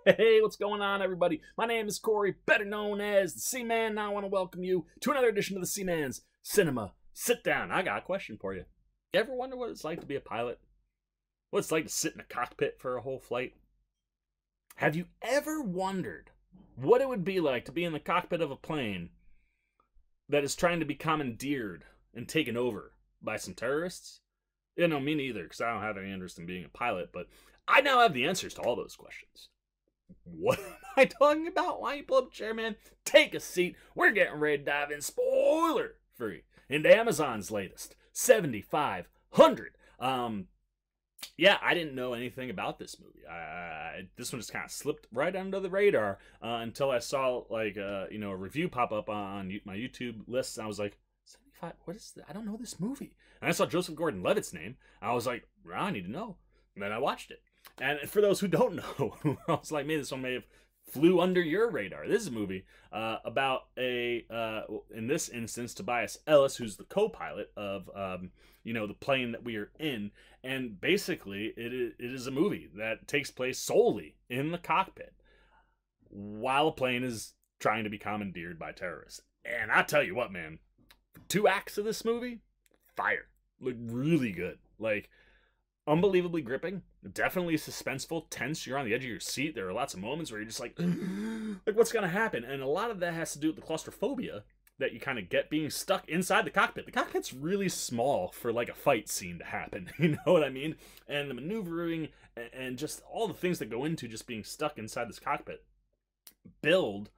Hey, what's going on, everybody? My name is Corey, better known as the Seaman, and I want to welcome you to another edition of the Seaman's Cinema Sit Down. I got a question for you. You ever wonder what it's like to be a pilot? What it's like to sit in a cockpit for a whole flight? Have you ever wondered what it would be like to be in the cockpit of a plane that is trying to be commandeered and taken over by some terrorists? You know, me neither, because I don't have any interest in being a pilot, but I now have the answers to all those questions. What am I talking about? Why don't you pull up a chair, man? Take a seat. We're getting ready to dive in spoiler free into Amazon's latest 7500. Yeah, I didn't know anything about this movie. This one just kind of slipped right under the radar until I saw like a review pop up on my YouTube list. And I was like, 75. What is that? I don't know this movie. And I saw Joseph Gordon Levitt's name. I was like, well, I need to know. And then I watched it. And for those who don't know, I was like, man, this one may have flew under your radar. This is a movie about in this instance, Tobias Ellis, who's the co-pilot of, the plane that we are in. And basically, it is a movie that takes place solely in the cockpit while a plane is trying to be commandeered by terrorists. And I tell you what, man, 2 acts of this movie, fire. Look really good. Like, unbelievably gripping, definitely suspenseful, tense. You're on the edge of your seat. There are lots of moments where you're just like what's gonna happen? And a lot of that has to do with the claustrophobia that you kind of get being stuck inside the cockpit. The cockpit's really small for like a fight scene to happen. You know what I mean? And the maneuvering and just all the things that go into just being stuck inside this cockpit build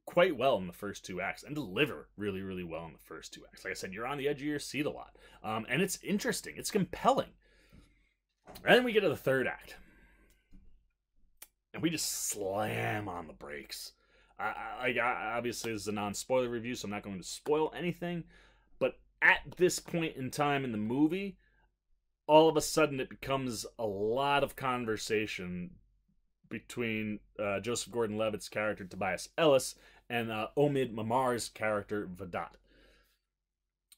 quite well in the first 2 acts and deliver really, really well in the first 2 acts. Like I said, you're on the edge of your seat a lot. And it's interesting. It's compelling. And then we get to the 3rd act. And we just slam on the brakes. Obviously, this is a non-spoiler review, so I'm not going to spoil anything. But at this point in time in the movie, all of a sudden it becomes a lot of conversation between Joseph Gordon Levitt's character, Tobias Ellis, and Omid Mamar's character, Vedat.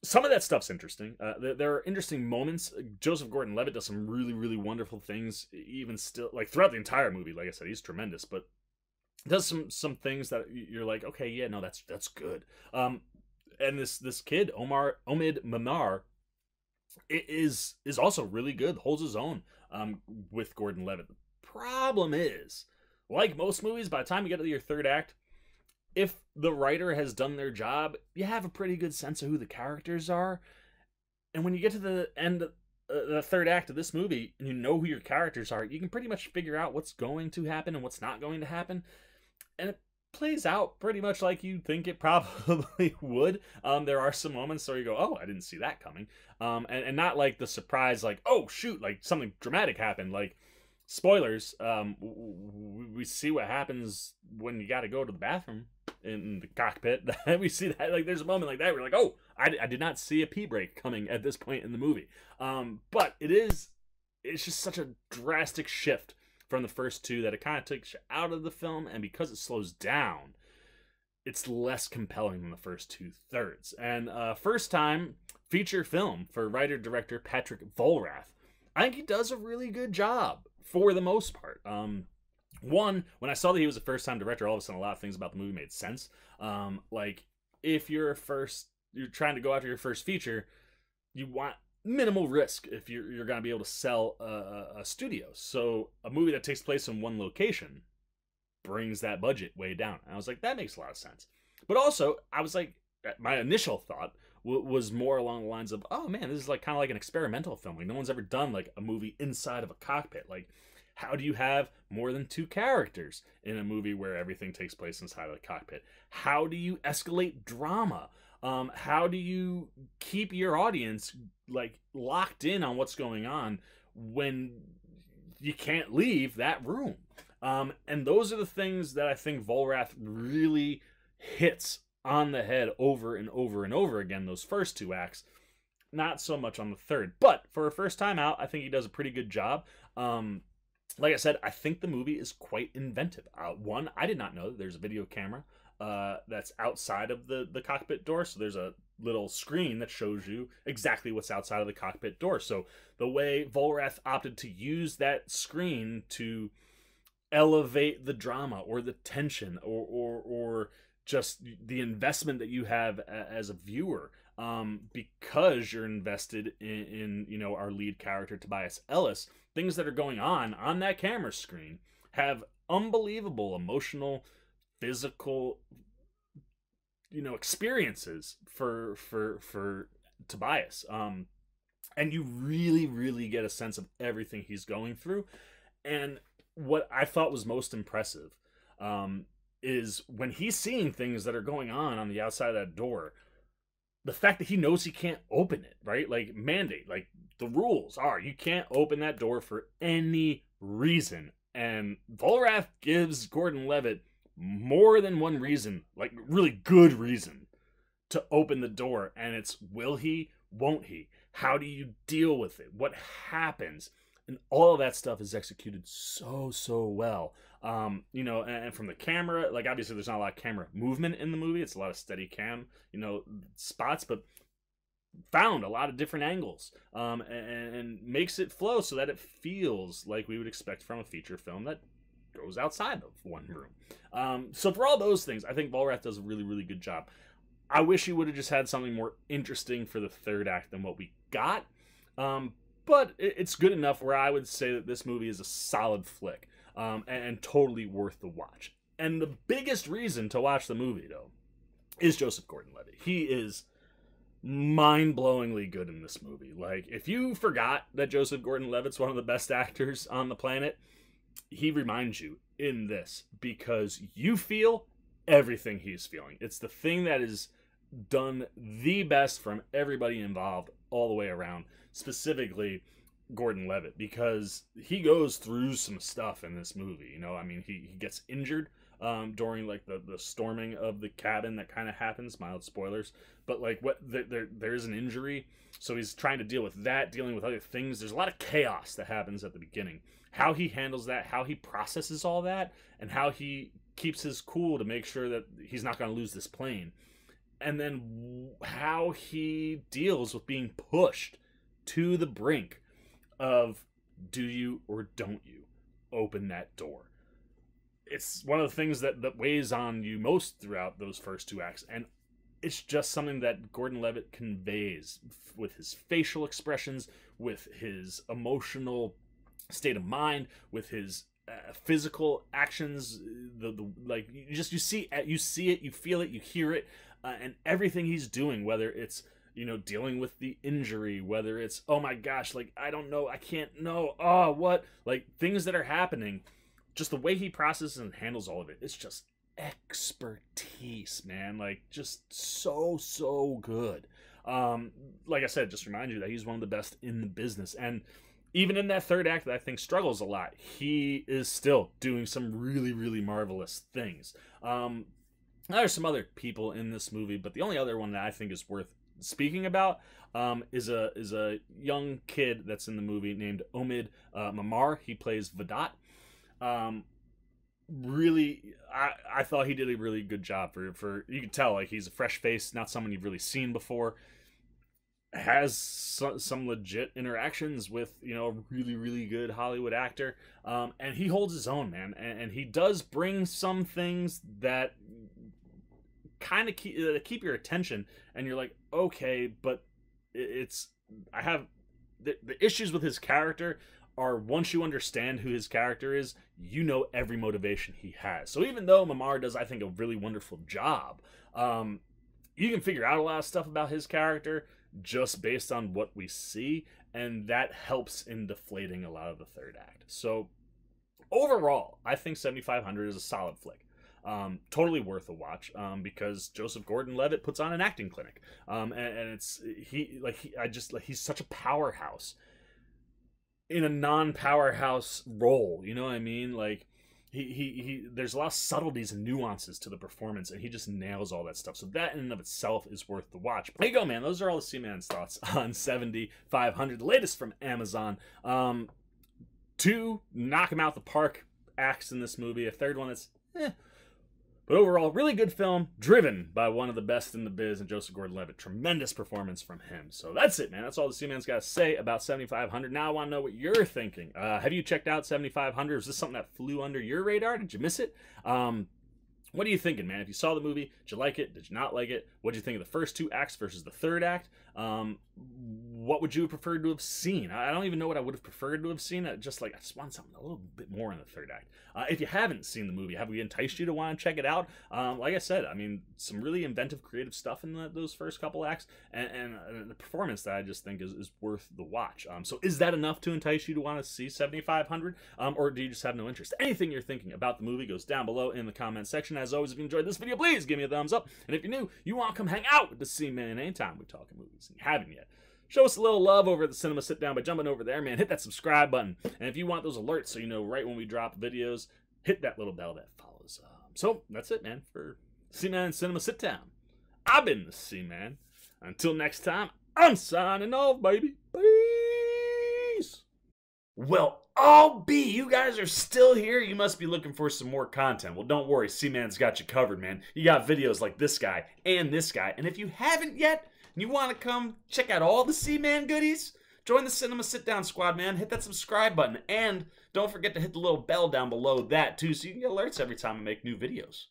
Some of that stuff's interesting. There are interesting moments. Joseph Gordon Levitt does some really, really wonderful things, even still, like throughout the entire movie. Like I said, he's tremendous, but does some things that you're like, okay, yeah, no, that's good. And this kid, Omid Mamar, is also really good. Holds his own with Gordon Levitt. The problem is, like most movies, by the time you get to your 3rd act, if the writer has done their job, you have a pretty good sense of who the characters are. And when you get to the end of the 3rd act of this movie, and you know who your characters are, you can pretty much figure out what's going to happen and what's not going to happen. And it plays out pretty much like you think it probably would. There are some moments where you go, oh, I didn't see that coming. And not like the surprise, like, oh, shoot, like something dramatic happened. Like, spoilers, we see what happens when you got to go to the bathroom in the cockpit. We see that, like, there's a moment like that where we're like, oh, I did not see a pee break coming at this point in the movie. But it's just such a drastic shift from the first 2 that it kind of takes you out of the film, and because it slows down, it's less compelling than the first 2/3. And first time feature film for writer-director Patrick Vollrath. I think he does a really good job for the most part. One, when I saw that he was a first-time director, all of a sudden a lot of things about the movie made sense. Like, if you're trying to go after your first feature, you want minimal risk if you're going to be able to sell a studio. So a movie that takes place in one location brings that budget way down. And I was like, that makes a lot of sense. But also, I was like, my initial thought was more along the lines of, oh man, this is like kind of like an experimental film. Like, no one's ever done like a movie inside of a cockpit. Like, how do you have more than 2 characters in a movie where everything takes place inside of the cockpit? How do you escalate drama? How do you keep your audience like locked in on what's going on when you can't leave that room? And those are the things that I think Vollrath really hits on the head over and over and over again. Those first 2 acts, not so much on the 3rd. But for a first time out, I think he does a pretty good job. Like I said, I think the movie is quite inventive. One, I did not know that there's a video camera that's outside of the cockpit door. So there's a little screen that shows you exactly what's outside of the cockpit door. So the way Vollrath opted to use that screen to elevate the drama or the tension or just the investment that you have as a viewer, because you're invested in you know, our lead character Tobias Ellis. Things that are going on that camera screen have unbelievable emotional, physical, you know, experiences for Tobias. And you really get a sense of everything he's going through. And what I thought was most impressive is when he's seeing things that are going on the outside of that door, the fact that he knows he can't open it, right? Like, mandate, like, the rules are you can't open that door for any reason. And Volrath gives Gordon-Levitt more than one reason, like really good reason, to open the door. And it's, will he, won't he? How do you deal with it? What happens? And all of that stuff is executed so well. You know, and from the camera, like, obviously there's not a lot of camera movement in the movie. It's a lot of steady cam, you know, spots, but found a lot of different angles, and makes it flow so that it feels like we would expect from a feature film that goes outside of one room. So for all those things, I think Volrath does a really good job. I wish he would have just had something more interesting for the third act than what we got. But it's good enough where I would say that this movie is a solid flick, and totally worth the watch. And the biggest reason to watch the movie, though, is Joseph Gordon Levitt. He is mind-blowingly good in this movie. Like, if you forgot that Joseph Gordon Levitt's one of the best actors on the planet, he reminds you in this, because you feel everything he's feeling. It's the thing that is done the best from everybody involved all the way around, specifically Gordon-Levitt, because he goes through some stuff in this movie. You know, I mean, he gets injured during like the storming of the cabin that kind of happens. Mild spoilers, but like, what there's an injury, so he's trying to deal with that, dealing with other things. There's a lot of chaos that happens at the beginning. How he handles that, how he processes all that, and how he keeps his cool to make sure that he's not going to lose this plane, and then how he deals with being pushed to the brink of, do you or don't you open that door? It's one of the things that weighs on you most throughout those first two acts, and it's just something that Gordon-Levitt conveys with his facial expressions, with his emotional state of mind, with his physical actions. Like, you see it, you feel it, you hear it, and everything he's doing, whether it's, you know, dealing with the injury, whether it's, oh my gosh, like, I don't know, I can't know, oh, what, like, things that are happening, just the way he processes and handles all of it, it's just expertise, man. Like, just so good. Like I said, just remind you that he's one of the best in the business. And even in that third act that I think struggles a lot, he is still doing some really marvelous things. There's some other people in this movie, but the only other one that I think is worth speaking about is a young kid that's in the movie named Omid Mamar. He plays Vedat. Really, I thought he did a really good job for you can tell, like, he's a fresh face, not someone you've really seen before. Has some legit interactions with, you know, a really good Hollywood actor, and he holds his own, man, and he does bring some things that kind of keep your attention, and you're like, okay, but I have the issues with his character are, once you understand who his character is, you know every motivation he has. So even though Mamar does, I think, a really wonderful job, you can figure out a lot of stuff about his character just based on what we see, and that helps in deflating a lot of the third act. So overall, I think 7500 is a solid flick. Totally worth a watch, because Joseph Gordon-Levitt puts on an acting clinic, and he's such a powerhouse in a non-powerhouse role. You know what I mean? Like, he there's a lot of subtleties and nuances to the performance, and he just nails all that stuff. So that in and of itself is worth the watch. There you go, man. Those are all the Seaman's thoughts on 7500, the latest from Amazon. Two knock him out the park acts in this movie. A third one that's But overall, really good film, driven by one of the best in the biz, and Joseph Gordon Levitt. Tremendous performance from him. So that's it, man. That's all the Seaman's got to say about 7500. Now I want to know what you're thinking. Have you checked out 7500? Is this something that flew under your radar? Did you miss it? What are you thinking, man? If you saw the movie, did you like it? Did you not like it? What did you think of the first two acts versus the third act? What would you have preferred to have seen? I don't even know what I would have preferred to have seen. I just want something a little bit more in the third act. If you haven't seen the movie, have we enticed you to want to check it out? Like I said, I mean, some really inventive, creative stuff in those first couple acts, and the performance that I just think is worth the watch. So is that enough to entice you to want to see 7500? Or do you just have no interest? Anything you're thinking about the movie goes down below in the comment section. As always, if you enjoyed this video, please give me a thumbs up. And if you're new, you want to come hang out with the Seaman anytime we talking movies and you haven't yet, show us a little love over at the Cinema Sit Down by jumping over there, man. Hit that subscribe button. And if you want those alerts so you know right when we drop videos, hit that little bell that follows. So that's it, man, for Seaman Cinema Sit Down. I've been the Seaman. Until next time, I'm signing off, baby. Peace. Well, you guys are still here. You must be looking for some more content. Well, don't worry. Seaman's got you covered, man. You got videos like this guy and this guy. And if you haven't yet, and you want to come check out all the Seaman goodies, join the Cinema Sit Down squad, man. Hit that subscribe button. And don't forget to hit the little bell down below that, too, so you can get alerts every time I make new videos.